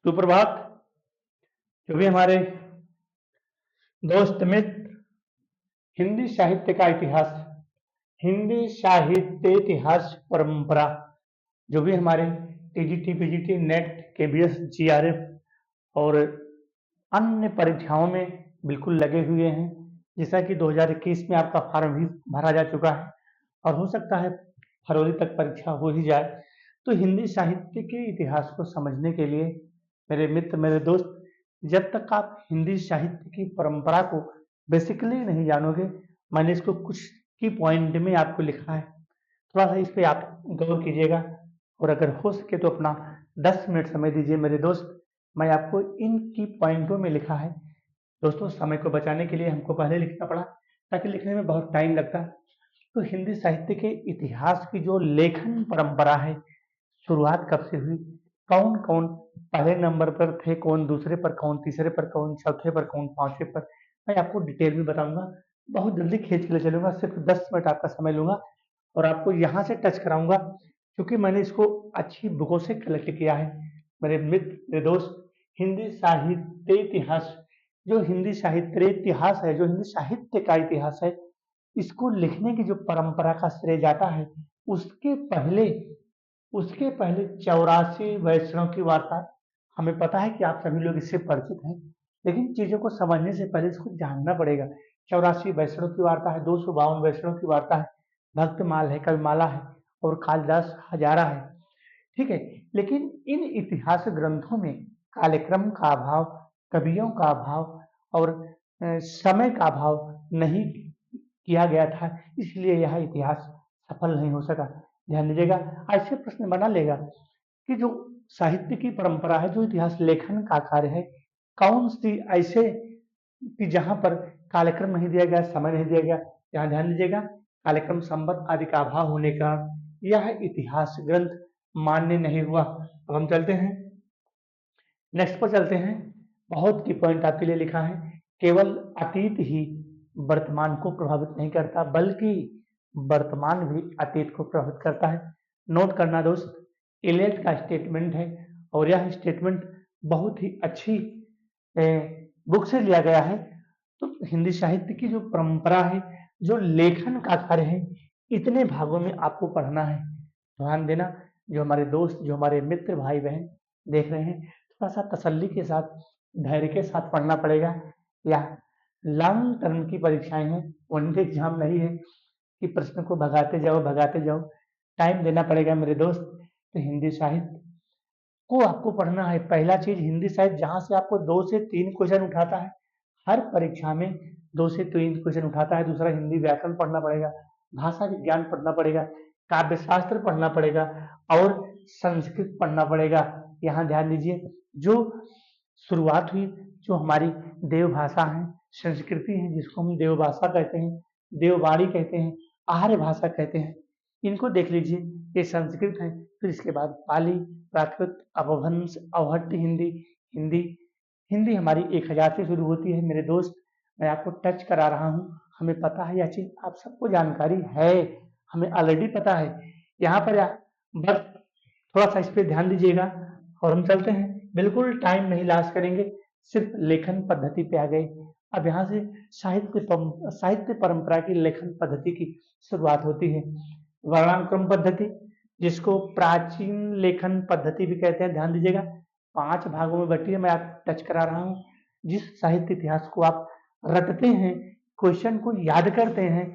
सुप्रभात। जो भी हमारे दोस्त मित्र हिंदी साहित्य का इतिहास, हिंदी साहित्य इतिहास परंपरा, जो भी हमारे TGT, PGT, net, KBS, GRF और अन्य परीक्षाओं में बिल्कुल लगे हुए हैं। जैसा कि 2021 में आपका फॉर्म भी भरा जा चुका है और हो सकता है फरवरी तक परीक्षा हो ही जाए। तो हिंदी साहित्य के इतिहास को समझने के लिए मेरे मित्र, मेरे दोस्त, जब तक आप हिंदी साहित्य की परंपरा को बेसिकली नहीं जानोगे, मैंने इसको कुछ की पॉइंट में आपको लिखा है, थोड़ा सा इस पे आप गौर कीजिएगा और अगर हो सके तो अपना 10 मिनट समय दीजिए मेरे दोस्त। मैं आपको इन की पॉइंटों में लिखा है। दोस्तों, समय को बचाने के लिए हमको पहले लिखना पड़ा ताकि लिखने में बहुत टाइम लगता। तो हिंदी साहित्य के इतिहास की जो लेखन परंपरा है, शुरुआत कब से हुई, कौन कौन पहले नंबर पर थे, कौन दूसरे पर, कौन तीसरे पर, कौन चौथे पर, कौन पांचवें पर, मैं आपको डिटेल में बताऊंगा। बहुत जल्दी खींच के ले चलूंगा, सिर्फ 10 मिनट आपका समय लूंगा और आपको यहाँ से टच कराऊंगा क्योंकि मैंने इसको अच्छी बुकों से कलेक्ट किया है। मेरे मित्र, मेरे दोस्त, हिंदी साहित्य इतिहास, जो हिंदी साहित्य इतिहास है, जो हिंदी साहित्य का इतिहास है, इसको लिखने की जो परंपरा का श्रेय जाता है, उसके पहले उसके पहले 84 वैष्णव की वार्ता। हमें पता है कि आप सभी लोग इससे परिचित हैं, लेकिन चीजों को समझने से पहले इसको जानना पड़ेगा। 84 वैष्णव की वार्ता है, 252 वैष्णव की वार्ता है, भक्तमाल है, कविमाला है और कालिदास हजारा है। ठीक है, लेकिन इन इतिहास ग्रंथों में कालक्रम का अभाव, कवियों का अभाव और समय का अभाव नहीं किया गया था, इसलिए यह इतिहास सफल नहीं हो सका। ध्यान दीजिएगा, ऐसे प्रश्न बना लेगा कि जो साहित्य की परंपरा है, जो इतिहास लेखन का कार्य है, कौन सी ऐसे कि जहां पर कालक्रम नहीं दिया गया, समय नहीं दिया गया। यहाँ ध्यान दीजिएगा, कालक्रम, संबंध आदि का अभाव होने का यह इतिहास ग्रंथ मान्य नहीं हुआ। अब हम चलते हैं, नेक्स्ट पर चलते हैं। बहुत की पॉइंट आपके लिए लिखा है, केवल अतीत ही वर्तमान को प्रभावित नहीं करता, बल्कि वर्तमान भी अतीत को प्रभावित करता है। नोट करना दोस्त, इलेट का स्टेटमेंट है और यह स्टेटमेंट बहुत ही अच्छी बुक से लिया गया है। तो हिंदी साहित्य की जो परंपरा है, जो लेखन का कार्य है, इतने भागों में आपको पढ़ना है। ध्यान देना, जो हमारे दोस्त, जो हमारे मित्र, भाई बहन देख रहे हैं, थोड़ा सा तसल्ली के साथ, धैर्य के साथ पढ़ना पड़ेगा। या लॉन्ग टर्म की परीक्षाएं हैं, वन डे एग्जाम नहीं है कि प्रश्न को भगाते जाओ, टाइम देना पड़ेगा मेरे दोस्त। तो हिंदी साहित्य को आपको पढ़ना है। पहला चीज, हिंदी साहित्य जहां से आपको 2 से 3 क्वेश्चन उठाता है, हर परीक्षा में 2 से 3 क्वेश्चन उठाता है। दूसरा, हिंदी व्याकरण पढ़ना पड़ेगा, भाषा विज्ञान पढ़ना पड़ेगा, काव्य शास्त्र पढ़ना पड़ेगा और संस्कृत पढ़ना पड़ेगा। यहाँ ध्यान दीजिए, जो शुरुआत हुई, जो हमारी देव भाषा है, संस्कृति है, जिसको हम देव भाषा कहते हैं, देववाणी कहते हैं, आर्य भाषा कहते हैं, इनको देख लीजिए। ये संस्कृत है, फिर इसके बाद पाली, प्राकृत, अपभ्रंश, अवहट्टी हिंदी। हिंदी हिंदी हमारी 1000 से शुरू होती है मेरे दोस्त। मैं आपको टच करा रहा हूँ, हमें पता है यह चीज, आप सबको जानकारी है, हमें ऑलरेडी पता है। यहाँ पर बस थोड़ा सा इस पे ध्यान दीजिएगा और हम चलते हैं। बिल्कुल टाइम नहीं लॉस करेंगे, सिर्फ लेखन पद्धति पे आ गए। अब यहाँ से साहित्य परंपरा की लेखन पद्धति की शुरुआत होती है। वर्णानुक्रम पद्धति, जिसको प्राचीन लेखन पद्धति भी कहते हैं। ध्यान दीजिएगा, 5 भागों में बटी है, मैं आप टच करा रहा हूँ। जिस साहित्य इतिहास को आप रटते हैं, क्वेश्चन को याद करते हैं,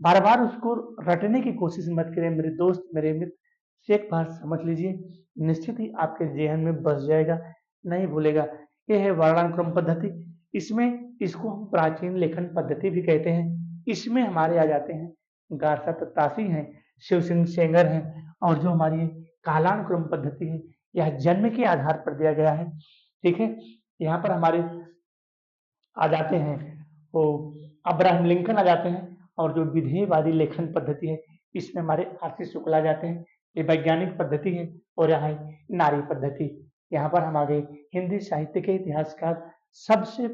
बार बार उसको रटने की कोशिश मत करें मेरे दोस्त, मेरे मित्र। एक बार समझ लीजिए, निश्चित ही आपके जेहन में बस जाएगा, नहीं भूलेगा। यह है वर्णानुक्रम पद्धति। इसमें इसको हम प्राचीन लेखन पद्धति भी कहते हैं। इसमें हमारे आ जाते हैं गारसा प्रत्याशी हैं, शिव सिंह सेंगर हैं, और जो हमारी कालानुक्रम पद्धति है, यह जन्म के आधार पर दिया गया है। ठीक है, यहाँ पर हमारे आ जाते हैं वो अब्राहम लिंकन आ जाते हैं, और जो विधेयवादी लेखन पद्धति है, इसमें हमारे आरसी शुक्ला आ जाते हैं। ये वैज्ञानिक पद्धति है। और यहाँ है नारी पद्धति। यहाँ पर हम आ गए हिंदी साहित्य के इतिहासकार। सबसे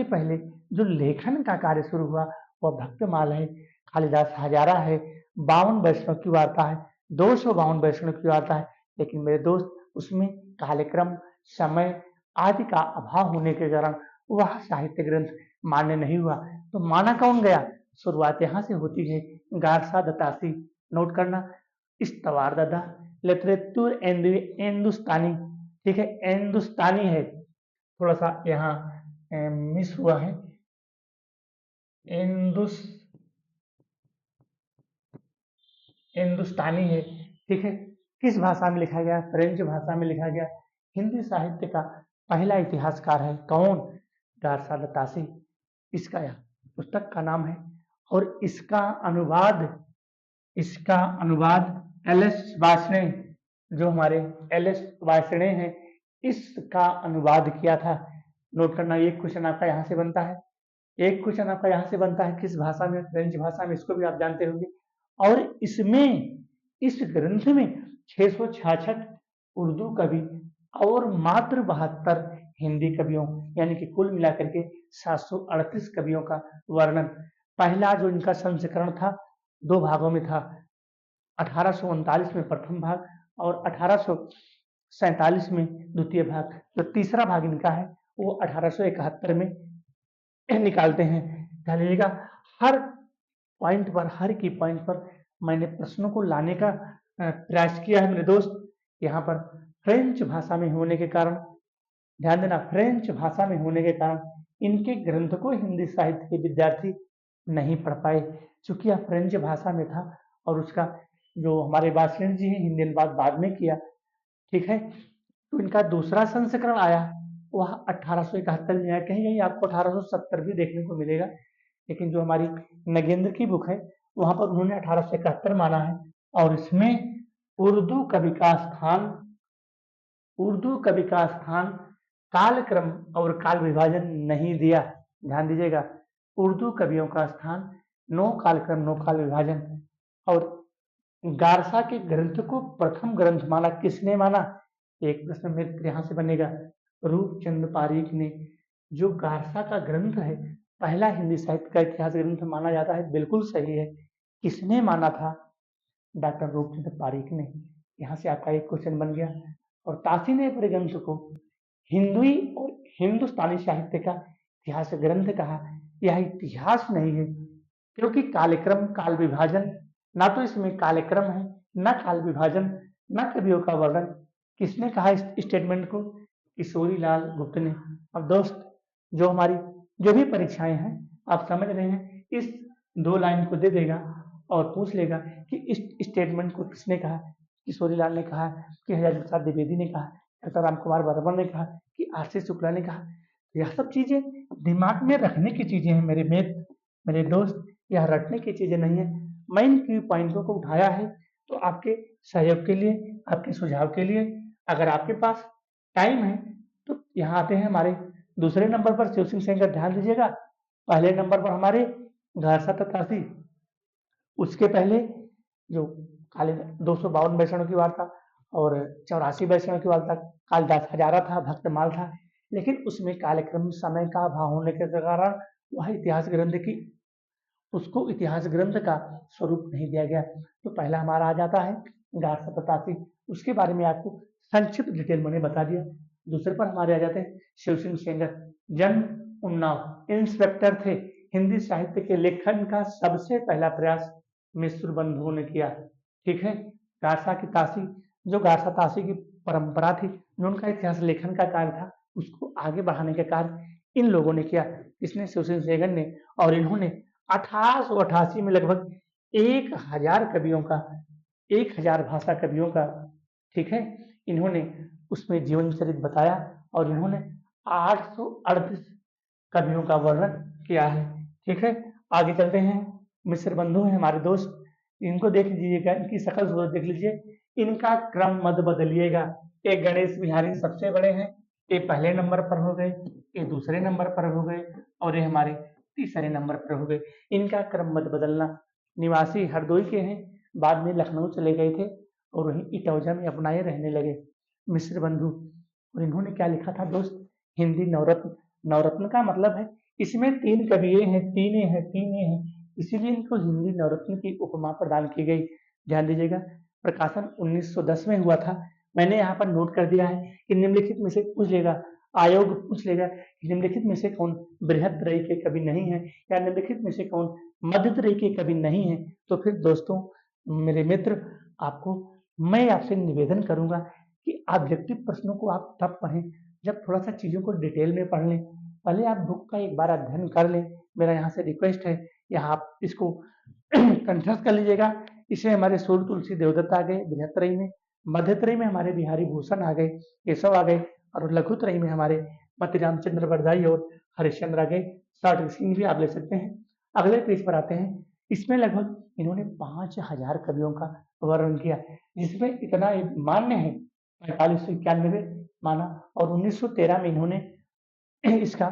पहले जो लेखन का कार्य शुरू हुआ वह भक्तमाल है, कालिदास हजारा है, 52 वैष्णव की वार्ता है, 252 वैष्णव की वार्ता है। लेकिन मेरे दोस्त, उसमें कालक्रम, समय आदि का अभाव होने के कारण वह साहित्य ग्रंथ मान्य नहीं हुआ। तो माना कौन गया? शुरुआत यहाँ से होती है। गारसा दतासी, नोट करना, इस्तवार दादा, लिटरेचर हिंदुस्तानी, ठीक है, हिंदुस्तानी है, थोड़ा सा यहाँ मिस हुआ है, हिंदुस्तानी है, ठीक है। किस भाषा में लिखा गया? फ्रेंच भाषा में लिखा गया। हिंदी साहित्य का पहला इतिहासकार है कौन? गारसा दतासी, इसका यह पुस्तक का नाम है। और इसका अनुवाद एल एस वार्ष्णेय, जो हमारे एल एस वार्ष्णेय हैं, इसका अनुवाद किया था। नोट करना, एक क्वेश्चन आपका यहाँ से बनता है, एक क्वेश्चन आपका यहाँ से बनता है, किस भाषा में? फ्रेंच भाषा में, इसको भी आप जानते होंगे। और इसमें, इस ग्रंथ में 666 उर्दू कवि और मात्र 72 हिंदी कवियों, यानी कि कुल मिलाकर के 738 कवियों का वर्णन। पहला जो इनका संस्करण था, 2 भागों में था। 1839 में प्रथम भाग और 1847 में द्वितीय भाग। जो तीसरा भाग इनका है वो 1871 में निकालते हैं। ध्यान दीजिएगा, हर पॉइंट पर, हर की पॉइंट पर मैंने प्रश्नों को लाने का प्रयास किया है मेरे दोस्त। यहाँ पर फ्रेंच भाषा में होने के कारण, ध्यान देना, फ्रेंच भाषा में होने के कारण इनके ग्रंथ को हिंदी साहित्य के विद्यार्थी नहीं पढ़ पाए, चूंकि यह फ्रेंच भाषा में था। और उसका जो हमारे वार्ष्णेय जी हैं, हिंदी अनुवाद बाद में किया, ठीक है। तो इनका दूसरा संस्करण आया, वह 1871 में आया। कहीं कहीं आपको 1870 भी देखने को मिलेगा, लेकिन जो हमारी नगेंद्र की बुक है वहां पर उन्होंने 1871 माना है। और इसमें उर्दू कवि का स्थान कालक्रम और काल विभाजन नहीं दिया। ध्यान दीजिएगा, उर्दू कवियों का स्थान नो कालक्रम नो काल विभाजन। और गारसा के ग्रंथ को प्रथम ग्रंथ माना, किसने माना? एक प्रश्न मेरे यहाँ से बनेगा। रूपचंद पारीख ने, जो गारसा का ग्रंथ है पहला हिंदी साहित्य का इतिहास ग्रंथ माना जाता है, बिल्कुल सही है। किसने माना था? डॉक्टर रूपचंद पारीख ने। यहाँ से आपका एक क्वेश्चन बन गया। और तासी ने अपने ग्रंथ को हिंदुई और हिंदुस्तानी साहित्य का इतिहास ग्रंथ कहा। यह इतिहास नहीं है, क्योंकि कालक्रम काल विभाजन, ना तो इसमें कालक्रम है, ना काल विभाजन, ना कवियों का वर्णन। किसने कहा इस स्टेटमेंट को? किशोरी लाल गुप्त ने। अब दोस्त, जो हमारी जो भी परीक्षाएं हैं, आप समझ रहे हैं, इस 2 लाइन को दे देगा और पूछ लेगा कि इस स्टेटमेंट को किसने कहा। किशोरी लाल ने कहा, कि हजारी प्रसाद द्विवेदी ने कहा, डॉक्टर राम कुमार वर्मा ने कहा, कि आर.सी. शुक्ला ने कहा। यह सब चीजें दिमाग में रखने की चीजें हैं मेरे दोस्त, यह रटने की चीजें नहीं है। मैं इन की पॉइंटों को उठाया है तो आपके सहयोग के लिए, आपके सुझाव के लिए। अगर आपके पास टाइम है तो यहाँ आते हैं हमारे दूसरे नंबर पर शिव सिंह सेंगर। ध्यान दीजिएगा, पहले नंबर पर हमारे गारसा ततासी, उसके पहले जो काले 252 वैष्णव की वार्ता और 84 वैष्णव की वार्ता कालिदास हजारा था, भक्तमाल था। लेकिन उसमें कालक्रम समय का अभाव होने के कारण वह इतिहास ग्रंथ की, उसको इतिहास ग्रंथ का स्वरूप नहीं दिया गया। तो पहला हमारा आ जाता है गारसा ततासी, उसके बारे में आपको संक्षिप्त डिटेल मैंने बता दिया। दूसरे पर हमारे आ जाते हैं शिव सिंह सेंगर। जन्म उन्नाव, इंस्पेक्टर थे। हिंदी साहित्य के लेखन का सबसे पहला प्रयास मिश्र बंधुओं ने किया, ठीक है। गारसा की तासी, जो गारसा तासी की परंपरा थी, जो उनका इतिहास लेखन का कार्य था, उसको आगे बढ़ाने का कार्य इन लोगों ने किया। इसने शिव सिंह सेंगर ने। और इन्होंने 1888 में लगभग 1000 कवियों का, 1000 भाषा कवियों का, ठीक है, इन्होंने उसमें जीवन चरित्र बताया। और इन्होंने 838 कवियों का वर्णन किया है, ठीक है। आगे चलते हैं। मिश्र बंधु हैं हमारे दोस्त, इनको देख लीजिएगा, इनकी शकल सूरत देख लीजिए, इनका क्रम मत बदलिएगा। एक गणेश बिहारी सबसे बड़े हैं, ये पहले नंबर पर हो गए, ये दूसरे नंबर पर हो गए, और ये हमारे तीसरे नंबर पर हो गए। इनका क्रम मत बदलना। निवासी हरदोई के हैं, बाद में लखनऊ चले गए थे और वहीं इटौजा में अपनाए रहने लगे। मिश्र बंधु, और इन्होंने क्या लिखा था दोस्त? हिंदी नवरत्न। नवरत्न का मतलब है इसमें 3 कविये हैं, तीने हैं, इसीलिए इनको हिंदी नवरत्न की उपमा प्रदान की गई। ध्यान दीजिएगा, प्रकाशन 1910 में हुआ था। मैंने यहाँ पर नोट कर दिया है कि निम्नलिखित में से पूछ लेगा, आयोग पूछ लेगा कि निम्नलिखित में से कौन बृहत तरह के कवि नहीं है या निम्नलिखित में से कौन मध्य तरह के कवि नहीं है। तो फिर दोस्तों मेरे मित्र, आपको मैं आपसे निवेदन करूंगा कि ऑब्जेक्टिव प्रश्नों को आप तब पढ़ें जब थोड़ा सा चीजों को डिटेल में पढ़ लें। पहले आप बुक का एक बार अध्ययन कर लें, मेरा यहाँ से रिक्वेस्ट है, यहाँ आप इसको कंठस्थ कर लीजिएगा। इसमें हमारे सूर्य तुलसी देवदत्त आ गए बृहत्तरई में, मध्यतरई में हमारे बिहारी भूषण आ गए, केशव आ गए, और लघुतरई में हमारे मति रामचंद्र बरदाई और हरिश्चंद्र आ गए। शॉर्ट स्क्रीन भी आप ले सकते हैं। अगले पेज पर आते हैं। इसमें लगभग इन्होंने 5000 कवियों का वर्णन किया, जिसमें इतना मान्य है 4591 माना, और 1913 में इन्होंने इसका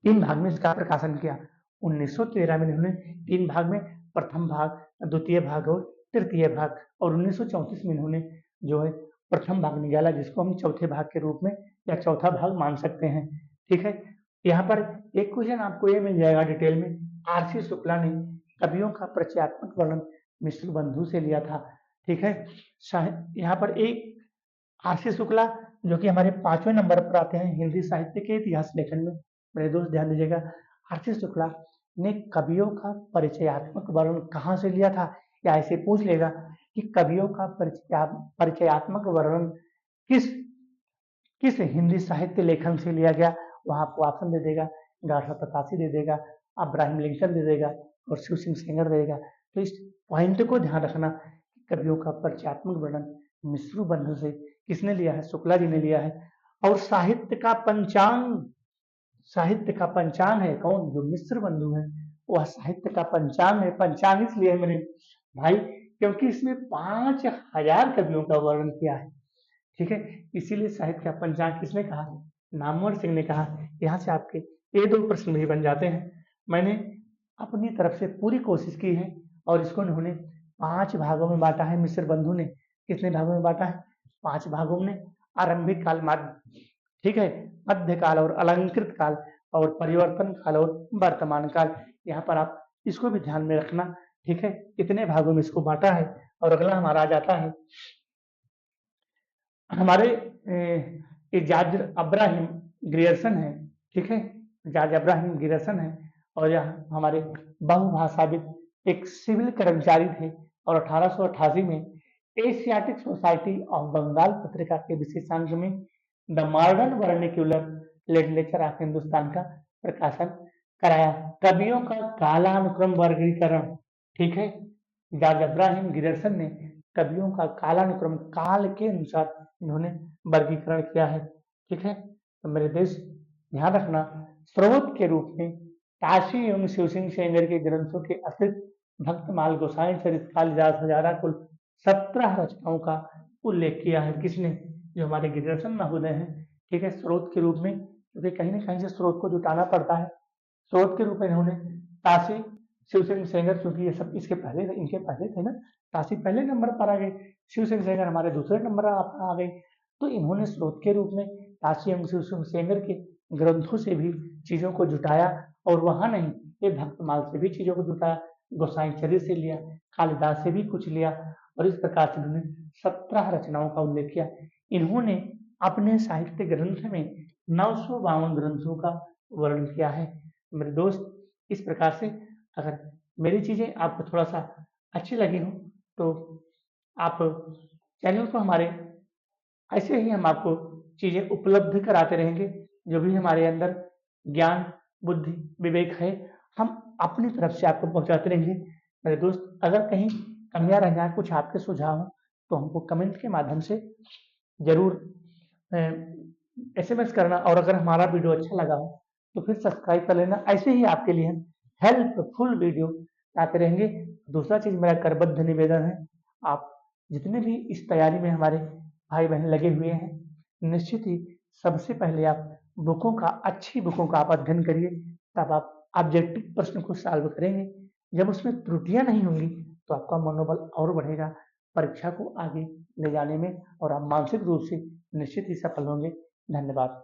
3 भाग में इसका प्रकाशन किया। 1913 में इन्होंने 3 भाग में, प्रथम भाग, द्वितीय भाग और तृतीय भाग, और 1934 में इन्होंने जो है प्रथम भाग निकाला, जिसको हम चौथे भाग के रूप में या चौथा भाग मान सकते हैं। ठीक है, यहाँ पर एक क्वेश्चन आपको ये मिल जाएगा डिटेल में, आरसी शुक्ला ने कवियों का परिचयात्मक वर्णन मिश्र बंधु से लिया था। ठीक है, यहाँ पर एक आरसी शुक्ला जो कि हमारे 5वें नंबर पर आते हैं हिंदी साहित्य के इतिहास लेखन में। मेरे दोस्त ध्यान दीजिएगा, आरसी शुक्ला ने कवियों का परिचयात्मक वर्णन कहाँ से लिया था, या ऐसे पूछ लेगा कि कवियों का परिचयात्मक वर्णन किस किस हिंदी साहित्य लेखन से लिया गया, वहां आपको ऑप्शन दे देगा, गाथा प्रकाशी दे देगा, अब्राहिम लिंकन दे देगा और शिव सिंह सेंगर दे देगा। तो इस पॉइंट को ध्यान रखना, कवियों का परिचयात्मक वर्णन मिश्र बंधु से किसने लिया है, शुक्ला जी ने लिया है। और साहित्य का पंचांग है कौन, जो मिश्र बंधु है, वह साहित्य का पंचांग है। पंचांग इसलिए है मेरे भाई क्योंकि इसमें 5000 कवियों का वर्णन किया है। ठीक है, इसीलिए साहित्य का पंचांग किसने कहा, नामवर सिंह ने कहा। यहाँ से आपके ये 2 प्रश्न भी बन जाते हैं। मैंने अपनी तरफ से पूरी कोशिश की है और इसको उन्होंने 5 भागों में बांटा है। मिश्र बंधु ने कितने भागों में बांटा है, 5 भागों में। आरंभिक काल, ठीक है, मध्यकाल और अलंकृत काल, और परिवर्तन काल और वर्तमान काल। यहाँ पर आप इसको भी ध्यान में रखना। ठीक है, इतने भागों में इसको बांटा है। और अगला हमारा आ जाता है हमारे जॉर्ज अब्राहम ग्रियर्सन है। ठीक है, जॉर्ज अब्राहम ग्रियर्सन है, और यह हमारे बहुभाषाविद एक सिविल कर्मचारी थे, और 1888 में एशियाटिक सोसाइटी ऑफ बंगाल पत्रिका के विशेषांक में the modern vernacular literature of Hindustan का प्रकाशन कराया। कवियों का कालानुक्रम वर्गीकरण, ठीक है, जॉर्ज अब्राहम ग्रियर्सन ने कवियों का कालानुक्रम काल के अनुसार इन्होंने वर्गीकरण किया है। ठीक है, तो मेरे देश ध्यान रखना, स्रोत के रूप में काशी एवं शिव सिंह सेंगर के ग्रंथों के अतिरिक्त भक्तमाल गोसाई चरित कालिदास हजारा कुल 17 रचनाओं का उल्लेख किया है। किसने, जो हमारे ग्रियर्सन महोदय हैं। ठीक है, स्रोत के रूप में, क्योंकि कहीं ना कहीं से स्रोत को जुटाना पड़ता है। स्रोत के रूप में इन्होंने काशी शिव सिंह सेंगर, क्योंकि ये सब इसके पहले इनके पहले थे ना, काशी पहले नंबर पर आ गए, शिव सिंह सेंगर हमारे दूसरे नंबर पर आ गए। तो इन्होंने स्रोत के रूप में काशी एवं शिव सिंह सेंगर के ग्रंथों से भी चीजों को जुटाया, और वहां नहीं, ये भक्तमाल से भी चीजों को जुटाया, गोसाई चरित से लिया, कालिदास से भी कुछ लिया, और इस प्रकार से इन्होंने 17 रचनाओं का उल्लेख किया। इन्होंने अपने साहित्य ग्रंथ में 952 ग्रंथों का वर्णन किया है। मेरे दोस्त, इस प्रकार से अगर मेरी चीजें आपको थोड़ा सा अच्छी लगी हो तो आप चैनल को हमारे, ऐसे ही हम आपको चीजें उपलब्ध कराते रहेंगे। जो भी हमारे अंदर ज्ञान, बुद्धि, विवेक है, हम अपनी तरफ से आपको पहुंचाते रहेंगे। मेरे दोस्त, अगर कहीं कमियां रह जाए, कुछ आपके सुझाव हो, तो हमको कमेंट के माध्यम से जरूर SMS करना, और अगर हमारा वीडियो अच्छा लगा हो तो फिर सब्सक्राइब कर लेना। ऐसे ही आपके लिए हम हेल्पफुल वीडियो आते रहेंगे। दूसरा चीज मेरा करबद्ध निवेदन है, आप जितने भी इस तैयारी में हमारे भाई बहन लगे हुए हैं, निश्चित ही सबसे पहले आप अच्छी बुकों का आप अध्ययन करिए, तब आप ऑब्जेक्टिव प्रश्न को सॉल्व करेंगे। जब उसमें त्रुटियां नहीं होंगी तो आपका मनोबल और बढ़ेगा परीक्षा को आगे ले जाने में, और आप मानसिक रूप से निश्चित ही सफल होंगे। धन्यवाद।